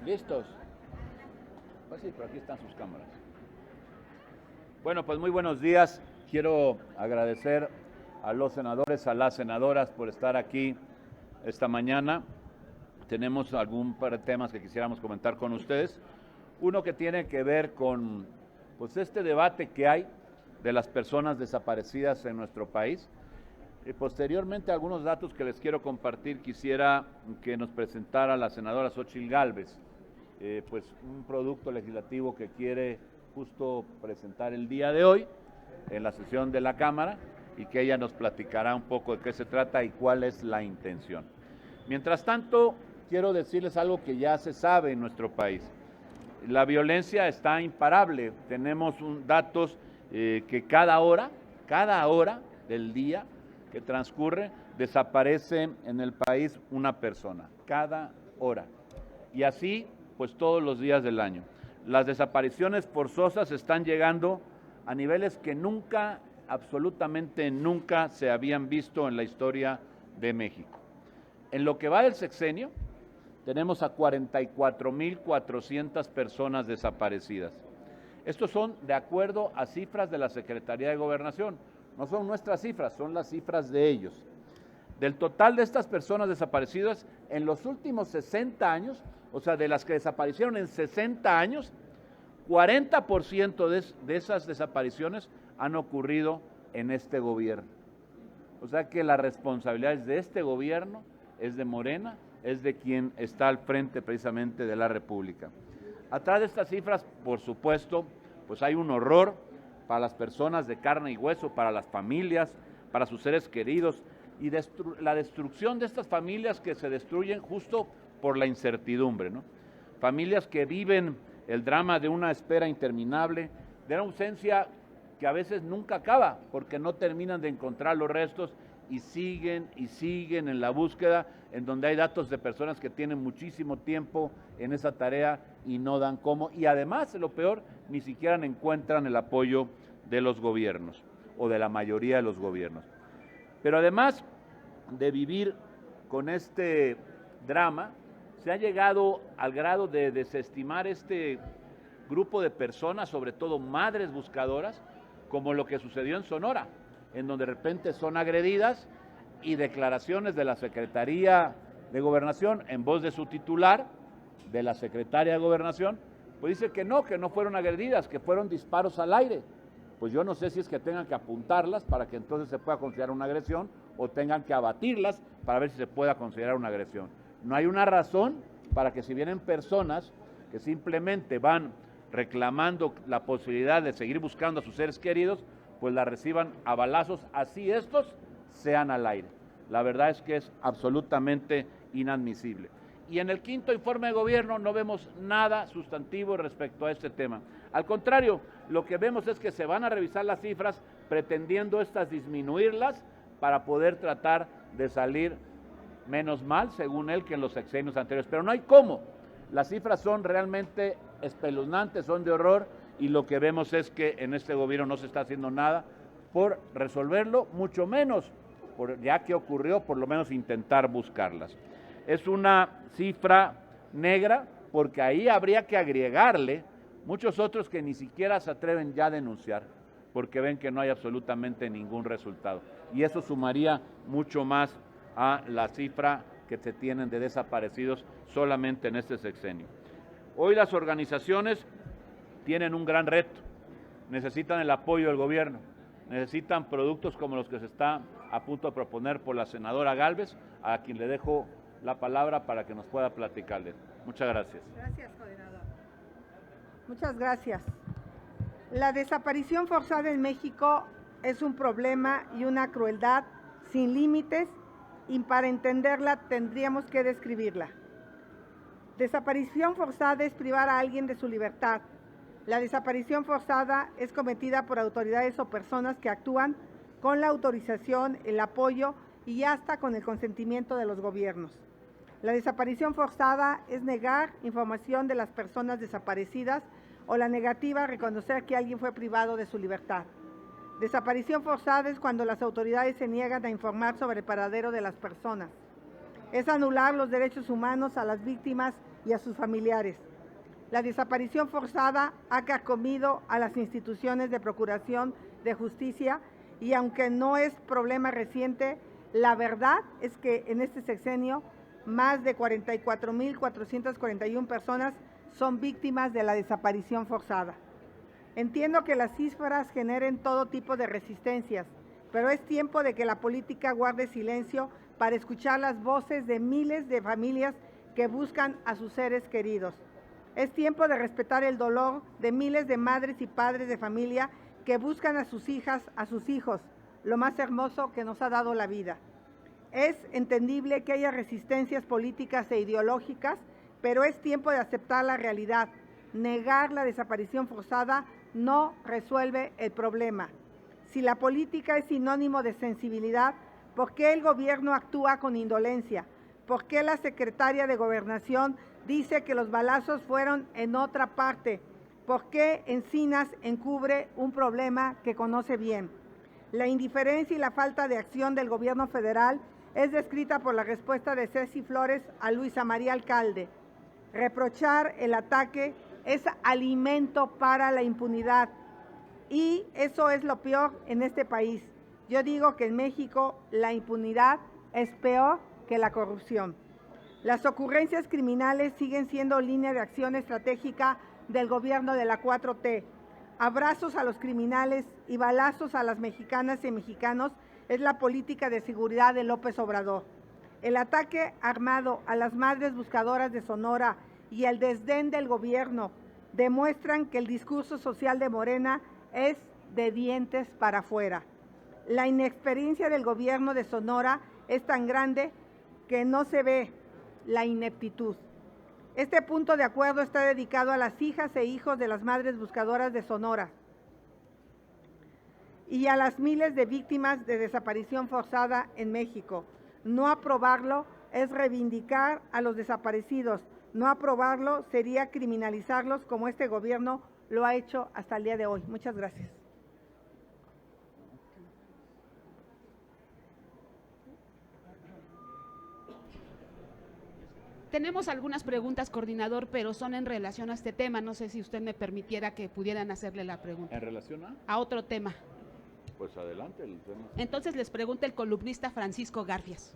¿Listos? Pues sí, pero aquí están sus cámaras. Bueno, pues muy buenos días. Quiero agradecer a los senadores, a las senadoras por estar aquí esta mañana. Tenemos algún par de temas que quisiéramos comentar con ustedes. Uno que tiene que ver con pues este debate que hay de las personas desaparecidas en nuestro país. Posteriormente, algunos datos que les quiero compartir, quisiera que nos presentara la senadora Xóchitl Gálvez, pues un producto legislativo que quiere justo presentar el día de hoy en la sesión de la Cámara y que ella nos platicará un poco de qué se trata y cuál es la intención. Mientras tanto, quiero decirles algo que ya se sabe en nuestro país. La violencia está imparable. Tenemos datos que cada hora del día que transcurre, desaparece en el país una persona, cada hora. Y así, pues todos los días del año. Las desapariciones forzosas están llegando a niveles que nunca, absolutamente nunca se habían visto en la historia de México. En lo que va del sexenio, tenemos a 44,400 personas desaparecidas. Estos son de acuerdo a cifras de la Secretaría de Gobernación. No son nuestras cifras, son las cifras de ellos. Del total de estas personas desaparecidas, en los últimos 60 años, o sea, de las que desaparecieron en 60 años, 40% de esas desapariciones han ocurrido en este gobierno. O sea que la responsabilidad es de este gobierno, es de Morena, es de quien está al frente precisamente de la República. Atrás de estas cifras, por supuesto, pues hay un horror para las personas de carne y hueso, para las familias, para sus seres queridos, y la destrucción de estas familias que se destruyen justo por la incertidumbre, ¿no? Familias que viven el drama de una espera interminable, de una ausencia que a veces nunca acaba, porque no terminan de encontrar los restos y siguen en la búsqueda, en donde hay datos de personas que tienen muchísimo tiempo en esa tarea y no dan cómo, y además, lo peor, ni siquiera encuentran el apoyo de los gobiernos, o de la mayoría de los gobiernos. Pero además de vivir con este drama, se ha llegado al grado de desestimar este grupo de personas, sobre todo madres buscadoras, como lo que sucedió en Sonora, en donde de repente son agredidas y declaraciones de la Secretaría de Gobernación en voz de su titular, de la Secretaria de Gobernación, pues dice que no fueron agredidas, que fueron disparos al aire. Pues yo no sé si es que tengan que apuntarlas para que entonces se pueda considerar una agresión o tengan que abatirlas para ver si se pueda considerar una agresión. No hay una razón para que si vienen personas que simplemente van reclamando la posibilidad de seguir buscando a sus seres queridos, pues la reciban a balazos, así estos sean al aire. La verdad es que es absolutamente inadmisible. Y en el quinto informe de gobierno no vemos nada sustantivo respecto a este tema. Al contrario, lo que vemos es que se van a revisar las cifras pretendiendo estas disminuirlas para poder tratar de salir menos mal, según él, que en los sexenios anteriores. Pero no hay cómo. Las cifras son realmente espeluznantes, son de horror, y lo que vemos es que en este gobierno no se está haciendo nada por resolverlo, mucho menos, ya que ocurrió, por lo menos intentar buscarlas. Es una cifra negra porque ahí habría que agregarle muchos otros que ni siquiera se atreven ya a denunciar porque ven que no hay absolutamente ningún resultado. Y eso sumaría mucho más a la cifra que se tienen de desaparecidos solamente en este sexenio. Hoy las organizaciones tienen un gran reto, necesitan el apoyo del gobierno, necesitan productos como los que se está a punto de proponer por la senadora Gálvez, a quien le dejo la palabra para que nos pueda platicarles. Muchas gracias. Gracias, coordinador. Muchas gracias. La desaparición forzada en México es un problema y una crueldad sin límites, y para entenderla tendríamos que describirla. Desaparición forzada es privar a alguien de su libertad. La desaparición forzada es cometida por autoridades o personas que actúan con la autorización, el apoyo y hasta con el consentimiento de los gobiernos. La desaparición forzada es negar información de las personas desaparecidas o la negativa a reconocer que alguien fue privado de su libertad. Desaparición forzada es cuando las autoridades se niegan a informar sobre el paradero de las personas. Es anular los derechos humanos a las víctimas y a sus familiares. La desaparición forzada ha carcomido a las instituciones de procuración de justicia y aunque no es problema reciente, la verdad es que en este sexenio más de 44.441 personas son víctimas de la desaparición forzada. Entiendo que las cifras generen todo tipo de resistencias, pero es tiempo de que la política guarde silencio para escuchar las voces de miles de familias que buscan a sus seres queridos. Es tiempo de respetar el dolor de miles de madres y padres de familia que buscan a sus hijas, a sus hijos, lo más hermoso que nos ha dado la vida. Es entendible que haya resistencias políticas e ideológicas, pero es tiempo de aceptar la realidad. Negar la desaparición forzada no resuelve el problema. Si la política es sinónimo de sensibilidad, ¿por qué el gobierno actúa con indolencia? ¿Por qué la secretaria de Gobernación dice que los balazos fueron en otra parte? ¿Por qué Encinas encubre un problema que conoce bien? La indiferencia y la falta de acción del gobierno federal es descrita por la respuesta de Ceci Flores a Luisa María Alcalde. Reprochar el ataque es alimento para la impunidad y eso es lo peor en este país. Yo digo que en México la impunidad es peor que la corrupción. Las ocurrencias criminales siguen siendo línea de acción estratégica del gobierno de la 4T. Abrazos a los criminales y balazos a las mexicanas y mexicanos es la política de seguridad de López Obrador. El ataque armado a las madres buscadoras de Sonora y el desdén del gobierno demuestran que el discurso social de Morena es de dientes para afuera. La inexperiencia del gobierno de Sonora es tan grande que no se ve la ineptitud. Este punto de acuerdo está dedicado a las hijas e hijos de las madres buscadoras de Sonora y a las miles de víctimas de desaparición forzada en México. No aprobarlo es reivindicar a los desaparecidos. No aprobarlo sería criminalizarlos como este gobierno lo ha hecho hasta el día de hoy. Muchas gracias. Tenemos algunas preguntas, coordinador, pero son en relación a este tema. No sé si usted me permitiera que pudieran hacerle la pregunta. ¿En relación a? A otro tema. Pues adelante. El tema. Entonces les pregunta el columnista Francisco Garfias.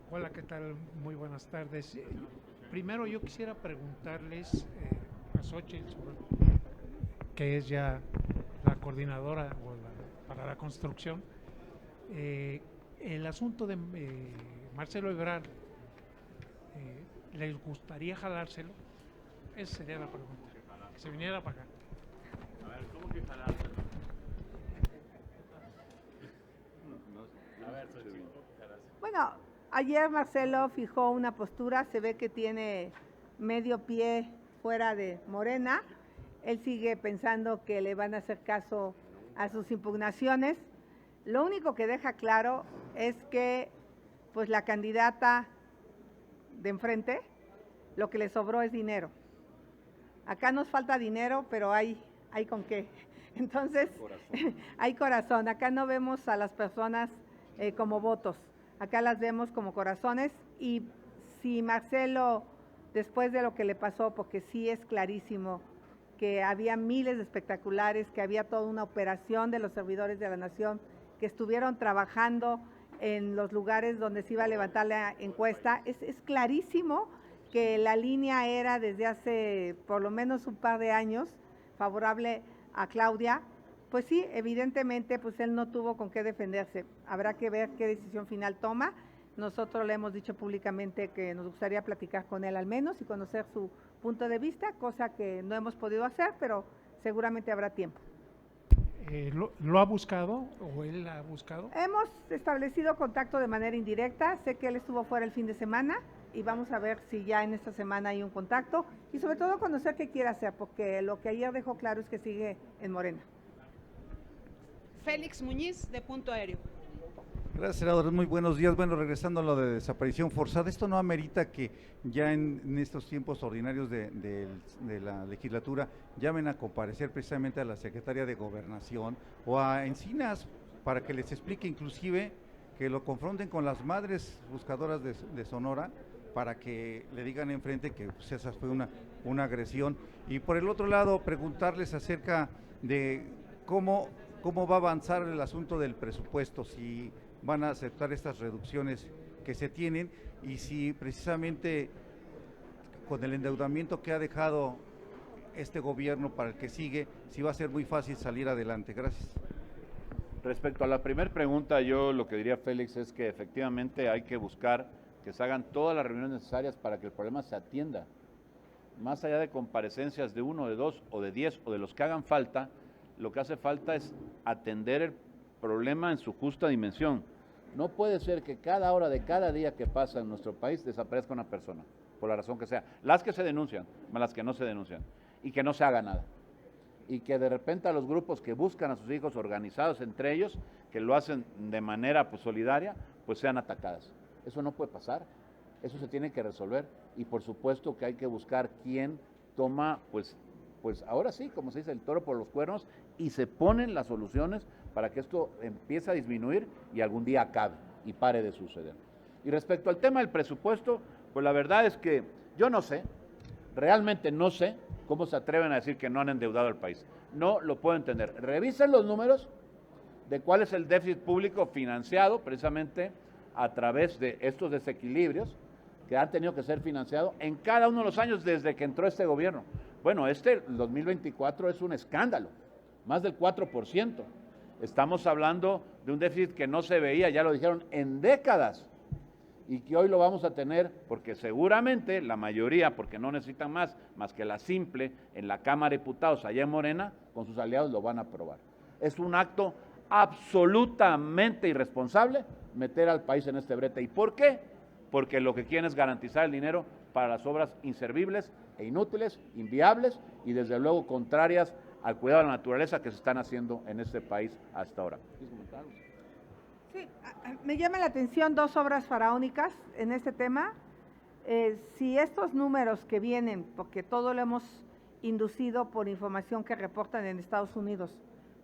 Hola, ¿qué tal? Muy buenas tardes. Primero yo quisiera preguntarles a Xóchitl, que es ya la coordinadora para la construcción, el asunto de Marcelo Ebrard, ¿les gustaría jalárselo? Esa sería la pregunta, que se viniera para acá. A ver, ¿cómo que jalárselo? Bueno, ayer Marcelo fijó una postura, se ve que tiene medio pie fuera de Morena. Él sigue pensando que le van a hacer caso a sus impugnaciones. Lo único que deja claro es que pues la candidata de enfrente, lo que le sobró es dinero. Acá nos falta dinero, pero hay con qué. Entonces, hay corazón. Acá no vemos a las personas como votos. Acá las vemos como corazones y si Marcelo, después de lo que le pasó, porque sí es clarísimo que había miles de espectaculares, que había toda una operación de los servidores de la nación que estuvieron trabajando en los lugares donde se iba a levantar la encuesta, es clarísimo que la línea era desde hace por lo menos un par de años favorable a Claudia. Pues sí, evidentemente, pues él no tuvo con qué defenderse. Habrá que ver qué decisión final toma. Nosotros le hemos dicho públicamente que nos gustaría platicar con él al menos y conocer su punto de vista, cosa que no hemos podido hacer, pero seguramente habrá tiempo. ¿Lo ha buscado o él la ha buscado? Hemos establecido contacto de manera indirecta. Sé que él estuvo fuera el fin de semana y vamos a ver si ya en esta semana hay un contacto y sobre todo conocer qué quiere hacer, porque lo que ayer dejó claro es que sigue en Morena. Félix Muñiz, de Punto Aéreo. Gracias, senador. Muy buenos días. Bueno, regresando a lo de desaparición forzada, ¿esto no amerita que ya en estos tiempos ordinarios de la legislatura llamen a comparecer precisamente a la secretaria de Gobernación o a Encinas para que les explique, inclusive que lo confronten con las madres buscadoras de Sonora para que le digan enfrente que pues, esa fue una agresión. Y por el otro lado, preguntarles acerca de cómo va a avanzar el asunto del presupuesto, si van a aceptar estas reducciones que se tienen y si precisamente con el endeudamiento que ha dejado este gobierno para el que sigue, si va a ser muy fácil salir adelante. Gracias. Respecto a la primera pregunta, yo lo que diría, Félix, es que efectivamente hay que buscar que se hagan todas las reuniones necesarias para que el problema se atienda. Más allá de comparecencias de 1, de 2 o de 10 o de los que hagan falta, lo que hace falta es atender el problema en su justa dimensión. No puede ser que cada hora de cada día que pasa en nuestro país desaparezca una persona, por la razón que sea. Las que se denuncian, más las que no se denuncian, y que no se haga nada. Y que de repente a los grupos que buscan a sus hijos organizados entre ellos, que lo hacen de manera pues, solidaria, pues sean atacadas. Eso no puede pasar, eso se tiene que resolver y por supuesto que hay que buscar quién toma, pues ahora sí, como se dice, el toro por los cuernos y se ponen las soluciones para que esto empiece a disminuir y algún día acabe y pare de suceder. Y respecto al tema del presupuesto, pues la verdad es que yo no sé, realmente no sé cómo se atreven a decir que no han endeudado al país. No lo puedo entender. Revisen los números de cuál es el déficit público financiado precisamente a través de estos desequilibrios que han tenido que ser financiados en cada uno de los años desde que entró este gobierno. Bueno, el 2024 es un escándalo, más del 4%. Estamos hablando de un déficit que no se veía, ya lo dijeron, en décadas, y que hoy lo vamos a tener porque seguramente la mayoría, porque no necesitan más que la simple, en la Cámara de Diputados, allá en Morena, con sus aliados lo van a aprobar. Es un acto absolutamente irresponsable meter al país en este brete. ¿Y por qué? Porque lo que quieren es garantizar el dinero para las obras inservibles e inútiles, inviables y desde luego contrarias al cuidado de la naturaleza que se están haciendo en este país hasta ahora. Sí, me llama la atención dos obras faraónicas en este tema. Si estos números que vienen, porque todo lo hemos inducido por información que reportan en Estados Unidos,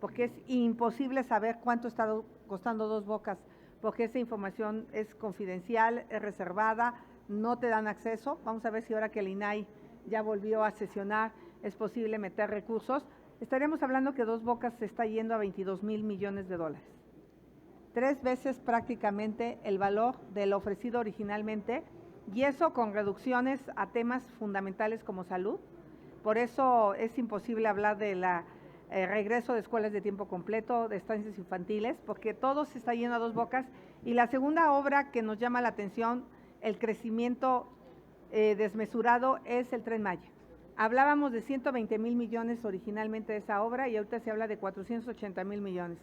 porque es imposible saber cuánto está costando Dos Bocas, porque esa información es confidencial, es reservada, no te dan acceso. Vamos a ver si ahora que el INAI ya volvió a sesionar, es posible meter recursos. Estaríamos hablando que Dos Bocas se está yendo a 22,000 millones de dólares. 3 veces prácticamente el valor de lo ofrecido originalmente, y eso con reducciones a temas fundamentales como salud. Por eso es imposible hablar de la regreso de escuelas de tiempo completo, de estancias infantiles, porque todo se está yendo a Dos Bocas. Y la segunda obra que nos llama la atención, el crecimiento desmesurado, es el Tren Maya. Hablábamos de 120,000 millones originalmente de esa obra y ahorita se habla de 480,000 millones,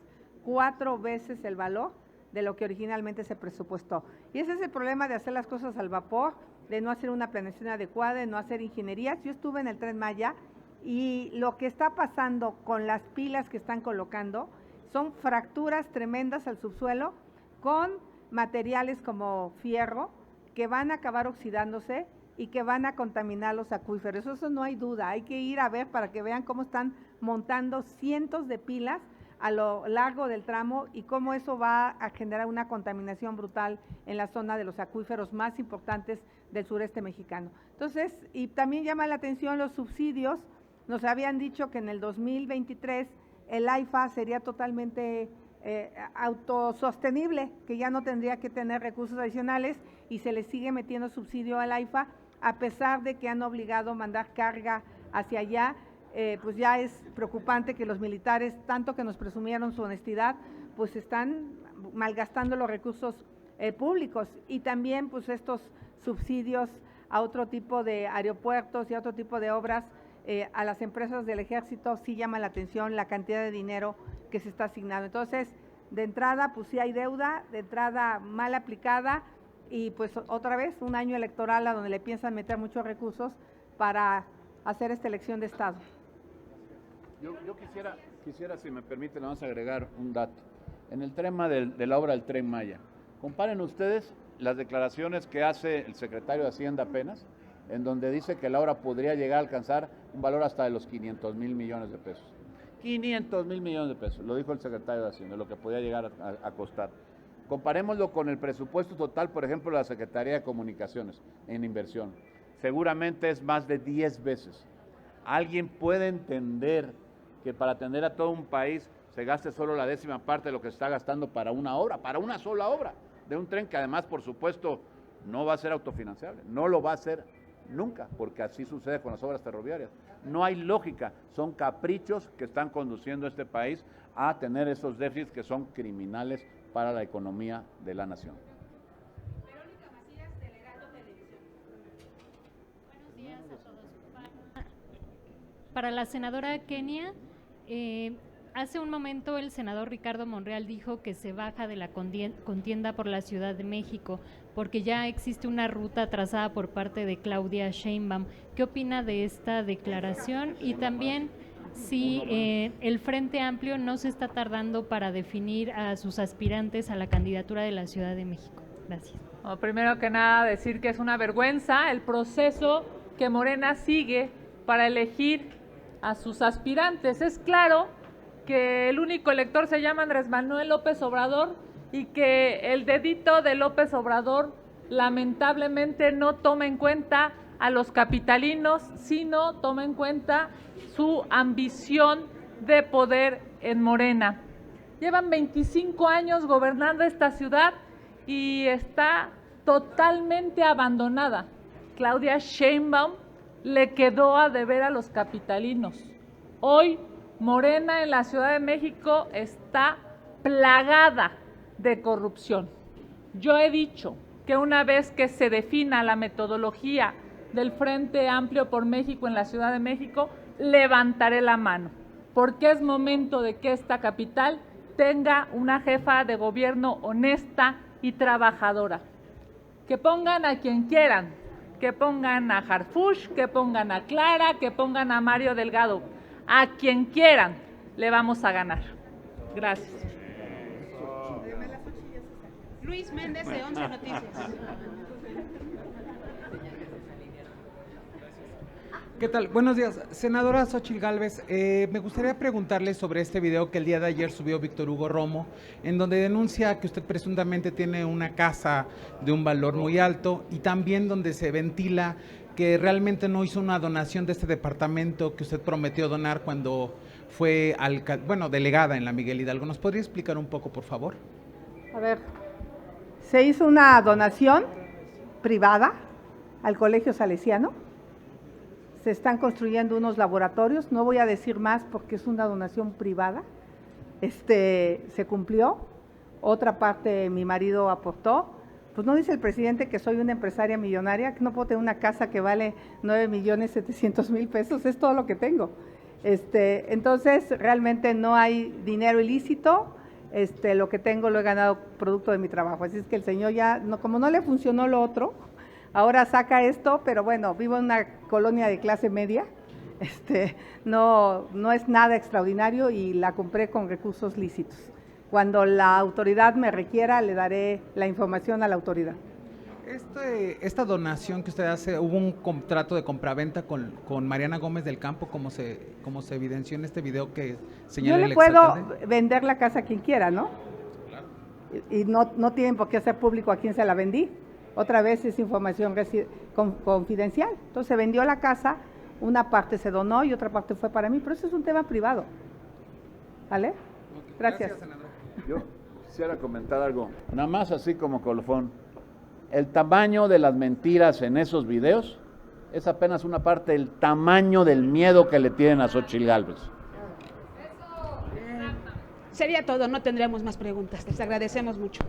4 veces el valor de lo que originalmente se presupuestó. Y ese es el problema de hacer las cosas al vapor, de no hacer una planeación adecuada, de no hacer ingenierías. Yo estuve en el Tren Maya y lo que está pasando con las pilas que están colocando son fracturas tremendas al subsuelo con materiales como fierro que van a acabar oxidándose y que van a contaminar los acuíferos. Eso no hay duda, hay que ir a ver para que vean cómo están montando cientos de pilas a lo largo del tramo y cómo eso va a generar una contaminación brutal en la zona de los acuíferos más importantes del sureste mexicano. Entonces, y también llama la atención los subsidios. Nos habían dicho que en el 2023 el AIFA sería totalmente autosostenible, que ya no tendría que tener recursos adicionales y se le sigue metiendo subsidio al AIFA, a pesar de que han obligado a mandar carga hacia allá. Pues ya es preocupante que los militares, tanto que nos presumieron su honestidad, pues están malgastando los recursos públicos y también pues estos subsidios a otro tipo de aeropuertos y a otro tipo de obras a las empresas del ejército. Sí llama la atención la cantidad de dinero que se está asignando. Entonces, de entrada, pues sí hay deuda, de entrada mal aplicada y pues otra vez un año electoral a donde le piensan meter muchos recursos para hacer esta elección de Estado. Yo quisiera, si me permite, le vamos a agregar un dato. En el tema de la obra del Tren Maya, comparen ustedes las declaraciones que hace el secretario de Hacienda apenas, en donde dice que la obra podría llegar a alcanzar un valor hasta de los 500,000 millones de pesos. 500,000 millones de pesos, lo dijo el secretario de Hacienda, lo que podía llegar a costar. Comparémoslo con el presupuesto total, por ejemplo, de la Secretaría de Comunicaciones en inversión. Seguramente es más de 10 veces. ¿Alguien puede entender que para atender a todo un país se gaste solo la 10ª parte de lo que se está gastando para una obra, para una sola obra de un tren que además, por supuesto, no va a ser autofinanciable, no lo va a ser nunca, porque así sucede con las obras ferroviarias? No hay lógica, son caprichos que están conduciendo a este país a tener esos déficits que son criminales para la economía de la nación. Verónica Macías, del Heraldo Televisión. Buenos días a todos. Para la senadora Kenia, hace un momento el senador Ricardo Monreal dijo que se baja de la contienda por la Ciudad de México porque ya existe una ruta trazada por parte de Claudia Sheinbaum. ¿Qué opina de esta declaración? Y también si el Frente Amplio no se está tardando para definir a sus aspirantes a la candidatura de la Ciudad de México. Gracias. Bueno, primero que nada decir que es una vergüenza el proceso que Morena sigue para elegir a sus aspirantes. Es claro que el único elector se llama Andrés Manuel López Obrador y que el dedito de López Obrador lamentablemente no toma en cuenta a los capitalinos, sino toma en cuenta su ambición de poder en Morena. Llevan 25 años gobernando esta ciudad y está totalmente abandonada. Claudia Sheinbaum le quedó a deber a los capitalinos. Hoy Morena en la Ciudad de México está plagada de corrupción. Yo he dicho que una vez que se defina la metodología del Frente Amplio por México en la Ciudad de México, levantaré la mano, porque es momento de que esta capital tenga una jefa de gobierno honesta y trabajadora. Que pongan a quien quieran, que pongan a Harfuch, que pongan a Clara, que pongan a Mario Delgado, a quien quieran, le vamos a ganar. Gracias. Luis Méndez, de 11 Noticias. ¿Qué tal? Buenos días. Senadora Xóchitl Gálvez, me gustaría preguntarle sobre este video que el día de ayer subió Víctor Hugo Romo, en donde denuncia que usted presuntamente tiene una casa de un valor muy alto y también donde se ventila que realmente no hizo una donación de este departamento que usted prometió donar cuando fue delegada en la Miguel Hidalgo. ¿Nos podría explicar un poco, por favor? A ver, se hizo una donación privada al Colegio Salesiano. Se están construyendo unos laboratorios, no voy a decir más porque es una donación privada. Se cumplió, otra parte mi marido aportó. Pues no dice el presidente que soy una empresaria millonaria, que no puedo tener una casa que vale 9,700,000 pesos, es todo lo que tengo. Entonces realmente no hay dinero ilícito, lo que tengo lo he ganado producto de mi trabajo. Así es que el señor ya, no, como no le funcionó lo otro, ahora saca esto, pero bueno, vivo en una colonia de clase media, no es nada extraordinario y la compré con recursos lícitos. Cuando la autoridad me requiera, le daré la información a la autoridad. Esta donación que usted hace, ¿hubo un contrato de compraventa con Mariana Gómez del Campo, como se evidenció en este video que señala el exalcalde? Yo le puedo vender la casa a quien quiera, ¿no? Claro. Y no tienen por qué hacer público a quién se la vendí. Otra vez es información confidencial. Entonces se vendió la casa, una parte se donó y otra parte fue para mí, pero eso es un tema privado. ¿Vale? Okay. Gracias. Yo quisiera comentar algo, nada más así como colofón. El tamaño de las mentiras en esos videos es apenas una parte del tamaño del miedo que le tienen a Xóchitl Gálvez. Sería todo, no tendremos más preguntas. Les agradecemos mucho.